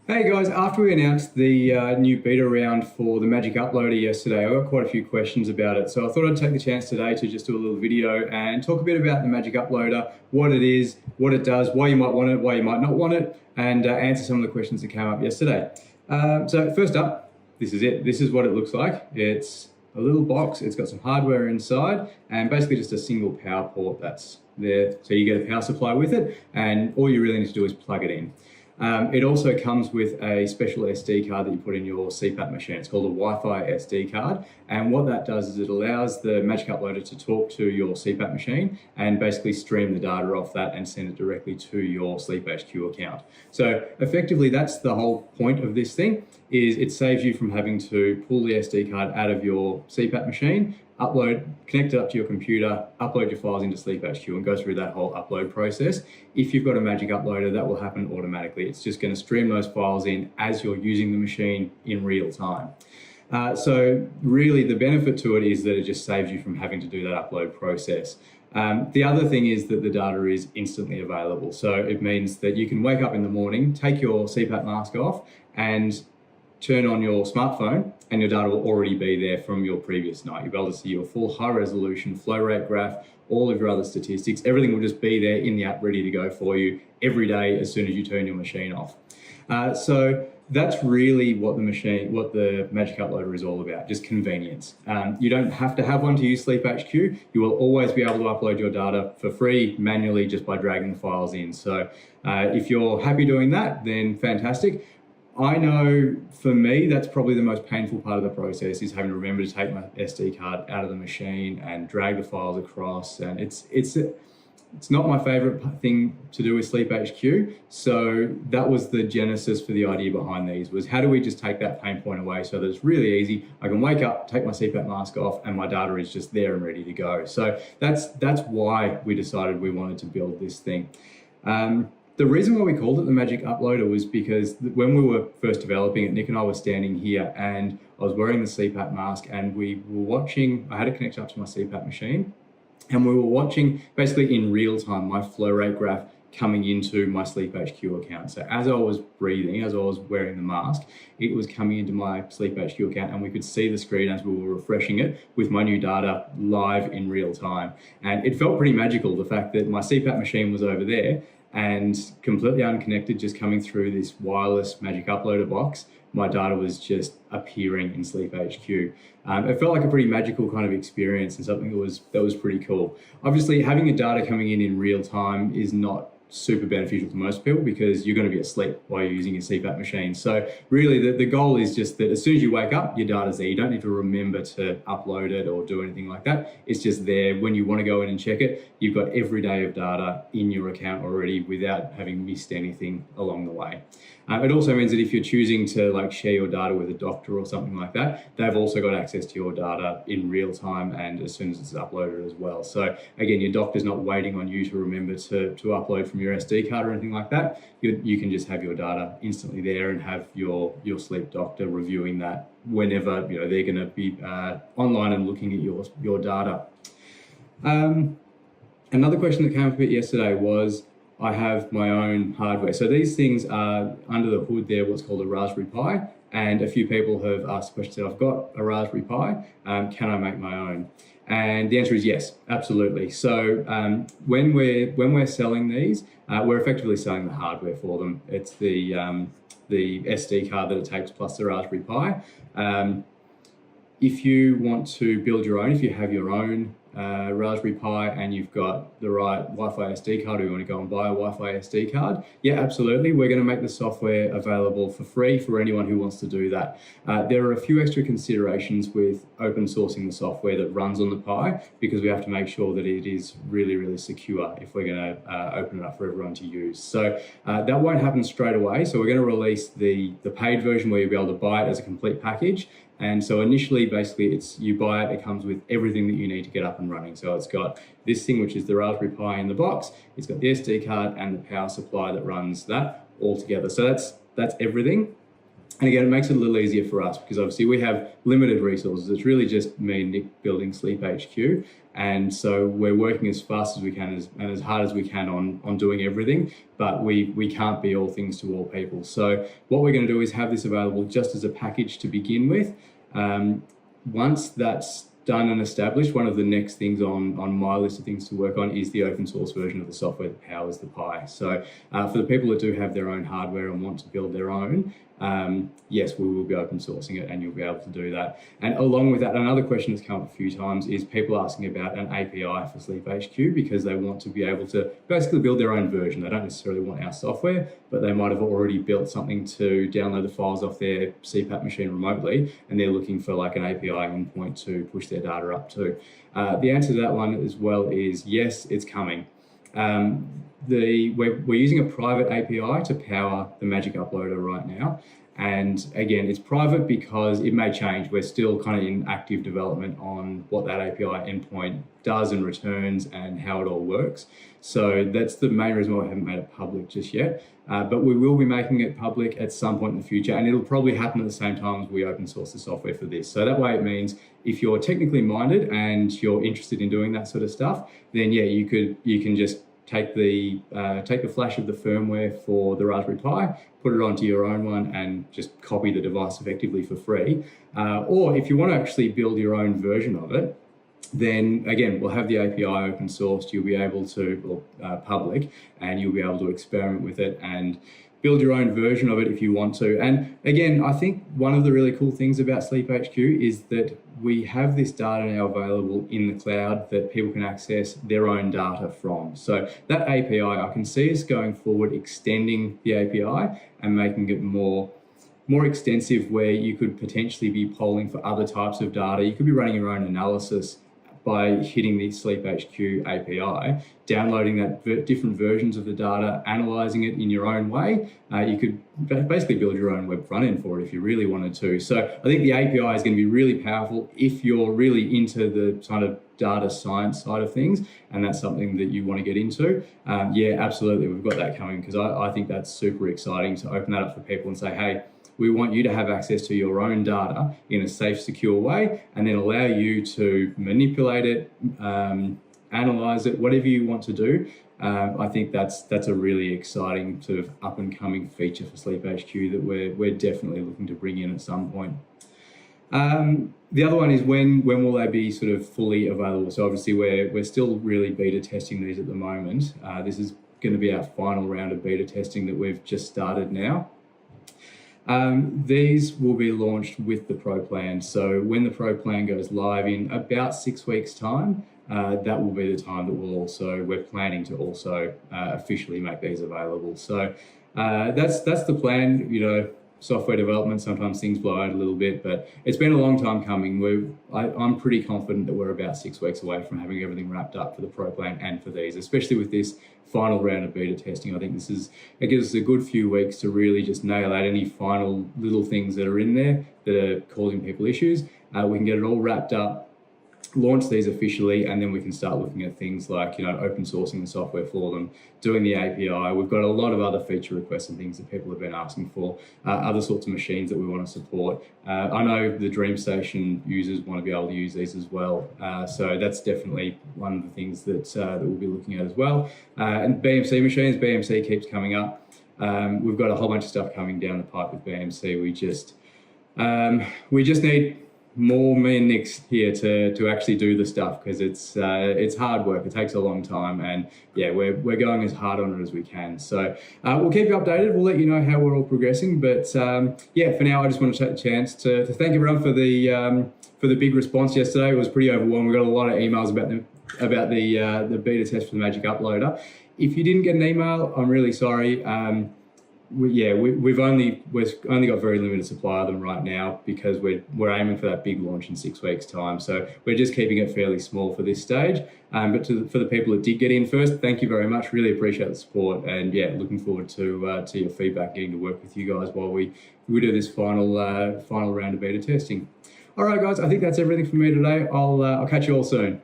Hey guys, after we announced the new beta round for the Magic Uploader yesterday, I got quite a few questions about it. So I thought I'd take the chance today to just do a little video and talk a bit about the Magic Uploader, what it is, what it does, why you might want it, why you might not want it, and answer some of the questions that came up yesterday. So first up, this is it. This is what it looks like. It's a little box. It's got some hardware inside and basically just a single power port that's there. So you get a power supply with it, and all you really need to do is plug it in. It also comes with a special SD card that you put in your CPAP machine. It's called a Wi-Fi SD card. And what that does is it allows the Magic Uploader to talk to your CPAP machine and basically stream the data off that and send it directly to your SleepHQ account. So effectively, that's the whole point of this thing, is it saves you from having to pull the SD card out of your CPAP machine, connect it up to your computer, upload your files into SleepHQ and go through that whole upload process. If you've got a Magic Uploader, that will happen automatically. It's just going to stream those files in as you're using the machine in real time. So really the benefit to it is that it just saves you from having to do that upload process. The other thing is that the data is instantly available. So it means that you can wake up in the morning, take your CPAP mask off and turn on your smartphone and your data will already be there from your previous night. You'll be able to see your full high resolution flow rate graph, all of your other statistics. Everything will just be there in the app ready to go for you every day as soon as you turn your machine off. So that's really what the Magic Uploader is all about, just convenience. You don't have to have one to use SleepHQ. You will always be able to upload your data for free manually just by dragging the files in. So if you're happy doing that, then fantastic. I know for me, that's probably the most painful part of the process, is having to remember to take my SD card out of the machine and drag the files across. And it's not my favorite thing to do with SleepHQ. So that was the genesis for the idea behind these, was how do we just take that pain point away so that it's really easy. I can wake up, take my CPAP mask off, and my data is just there and ready to go. So that's why we decided we wanted to build this thing. The reason why we called it the Magic Uploader was because when we were first developing it, Nick and I were standing here and I was wearing the CPAP mask and we were watching, I had it connected up to my CPAP machine, and we were watching basically in real time my flow rate graph coming into my SleepHQ account. So as I was breathing, as I was wearing the mask, it was coming into my SleepHQ account and we could see the screen as we were refreshing it with my new data live in real time. And it felt pretty magical, the fact that my CPAP machine was over there and completely unconnected, just coming through this wireless Magic Uploader box, my data was just appearing in SleepHQ. It felt like a pretty magical kind of experience and something that was pretty cool. Obviously, having your data coming in real time is not super beneficial to most people because you're going to be asleep while you're using your CPAP machine. So really the goal is just that as soon as you wake up, your data's there. You don't need to remember to upload it or do anything like that. It's just there. When you want to go in and check it, you've got every day of data in your account already without having missed anything along the way. It also means that if you're choosing to share your data with a doctor or something like that, they've also got access to your data in real time and as soon as it's uploaded as well. So again, your doctor's not waiting on you to remember to upload from your SD card or anything like that. You can just have your data instantly there and have your sleep doctor reviewing that whenever they're going to be online and looking at your data. Another question that came up a bit yesterday was, I have my own hardware. So these things are under the hood there, what's called a Raspberry Pi. And a few people have asked the question, I've got a Raspberry Pi, can I make my own? And the answer is yes, absolutely. So when we're selling these, we're effectively selling the hardware for them. It's the SD card that it takes plus the Raspberry Pi. If you want to build your own, if you have your own Raspberry Pi and you've got the right Wi-Fi SD card, or you want to go and buy a Wi-Fi SD card, yeah, absolutely. We're going to make the software available for free for anyone who wants to do that. There are a few extra considerations with open sourcing the software that runs on the Pi, because we have to make sure that it is really, really secure if we're going to open it up for everyone to use. So that won't happen straight away. So we're going to release the paid version where you'll be able to buy it as a complete package. And so initially, basically, you buy it, it comes with everything that you need to get up and running. So it's got this thing, which is the Raspberry Pi in the box. It's got the SD card and the power supply that runs that all together. So that's everything. And again, it makes it a little easier for us because obviously we have limited resources. It's really just me and Nick building Sleep HQ. And so we're working as fast as we can and as hard as we can on doing everything, but we can't be all things to all people. So what we're going to do is have this available just as a package to begin with. Once that's done and established, one of the next things on my list of things to work on is the open source version of the software that powers the Pi. So for the people that do have their own hardware and want to build their own, yes, we will be open sourcing it and you'll be able to do that. And along with that, another question that's come up a few times is people asking about an API for Sleep HQ because they want to be able to basically build their own version. They don't necessarily want our software, but they might have already built something to download the files off their CPAP machine remotely, and they're looking for like an API endpoint to push their data up to. The answer to that one as well is yes, it's coming. We're using a private API to power the Magic Uploader right now. And again, it's private because it may change. We're still kind of in active development on what that API endpoint does and returns and how it all works. So that's the main reason why we haven't made it public just yet. But we will be making it public at some point in the future, and it'll probably happen at the same time as we open source the software for this. So that way it means if you're technically minded and you're interested in doing that sort of stuff, then yeah, you can just take the flash of the firmware for the Raspberry Pi, put it onto your own one and just copy the device effectively for free. Or if you want to actually build your own version of it, then again, we'll have the API open sourced, you'll be able to, or public, and you'll be able to experiment with it and build your own version of it if you want to. And again, I think one of the really cool things about Sleep HQ is that we have this data now available in the cloud that people can access their own data from. So that API, I can see us going forward, extending the API and making it more extensive, where you could potentially be polling for other types of data. You could be running your own analysis by hitting the Sleep HQ API, downloading that different versions of the data, analyzing it in your own way. You could basically build your own web front end for it if you really wanted to. So I think the API is going to be really powerful if you're really into the kind of data science side of things, and that's something that you want to get into. Yeah, absolutely, we've got that coming, because I think that's super exciting to open that up for people and say, hey, we want you to have access to your own data in a safe, secure way, and then allow you to manipulate it, analyze it, whatever you want to do. I think that's a really exciting sort of up and coming feature for Sleep HQ that we're definitely looking to bring in at some point. The other one is when will they be sort of fully available? So obviously we're still really beta testing these at the moment. This is going to be our final round of beta testing that we've just started now. These will be launched with the Pro Plan. So when the Pro Plan goes live in about 6 weeks' time, that will be the time that we're planning to also officially make these available. So that's the plan. You know, software development, sometimes things blow out a little bit, but it's been a long time coming. I'm pretty confident that we're about 6 weeks away from having everything wrapped up for the Pro Plan and for these, especially with this final round of beta testing. I think it gives us a good few weeks to really just nail out any final little things that are in there that are causing people issues. We can get it all wrapped up, launch these officially, and then we can start looking at things like, you know, open sourcing the software for them, doing the API. We've got a lot of other feature requests and things that people have been asking for, other sorts of machines that we want to support. I know the DreamStation users want to be able to use these as well. So that's definitely one of the things that we'll be looking at as well. And BMC machines, BMC keeps coming up. We've got a whole bunch of stuff coming down the pipe with BMC. We just need more me and Nick's here to actually do the stuff, because it's hard work. It takes a long time, and yeah, we're going as hard on it as we can. So we'll keep you updated. We'll let you know how we're all progressing. But yeah, for now, I just want to take the chance to thank everyone for the big response yesterday. It was pretty overwhelming. We got a lot of emails about the beta test for the Magic Uploader. If you didn't get an email, I'm really sorry. We've only got very limited supply of them right now, because we're aiming for that big launch in 6 weeks' time. So we're just keeping it fairly small for this stage. But for the people that did get in first, thank you very much. Really appreciate the support, and yeah, looking forward to your feedback, getting to work with you guys while we do this final round of beta testing. All right, guys, I think that's everything from me today. I'll catch you all soon.